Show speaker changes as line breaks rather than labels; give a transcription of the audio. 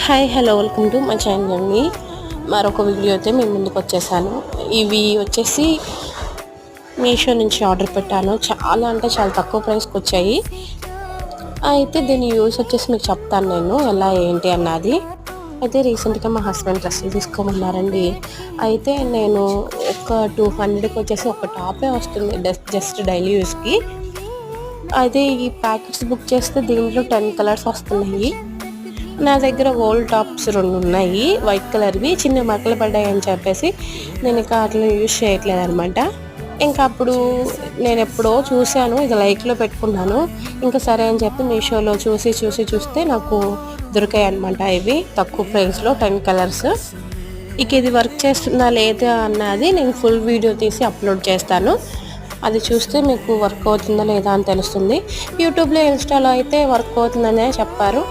Hi hello welcome to my channel అండి. మరొక video అయితే మేము ముందుకు వచ్చేసాను. ఇవి వచ్చేసి మీషో నుంచి ఆర్డర్ పెట్టాను. చాలా అంటే చాలా తక్కువ ప్రైస్కి వచ్చాయి. అయితే దీని యూస్ వచ్చేసి మీకు చెప్తాను నేను ఎలా ఏంటి అన్నది. అయితే రీసెంట్గా మా హస్బెండ్ డ్రెస్సులు తీసుకోమన్నారండి. అయితే నేను ఒక 200కి వచ్చేసి ఒక టాపే వస్తుంది జస్ట్ డైలీ యూస్కి. అయితే ఈ ప్యాకెట్స్ బుక్ చేస్తే దీంట్లో 10 కలర్స్ వస్తున్నాయి. నా దగ్గర ఓల్డ్ టాప్స్ 2 ఉన్నాయి, వైట్ కలర్వి. చిన్న మరకలు పడ్డాయి అని చెప్పేసి నేను ఇంకా అట్లా యూజ్ చేయట్లేదు అనమాట. ఇంకా అప్పుడు నేను ఎప్పుడో చూశాను, ఇది లైక్లో పెట్టుకున్నాను. ఇంకా సరే అని చెప్పి మీషోలో చూస్తే నాకు దొరికాయి అనమాట. ఇవి తక్కువ ప్రైస్లో 10 కలర్స్. ఇక ఇది వర్క్ చేస్తుందా లేదా అన్నది నేను ఫుల్ వీడియో తీసి అప్లోడ్ చేస్తాను. అది చూస్తే మీకు వర్క్ అవుతుందా లేదా అని తెలుస్తుంది. యూట్యూబ్లో ఇన్స్టాలో అయితే వర్క్ అవుతుందనే చెప్పారు.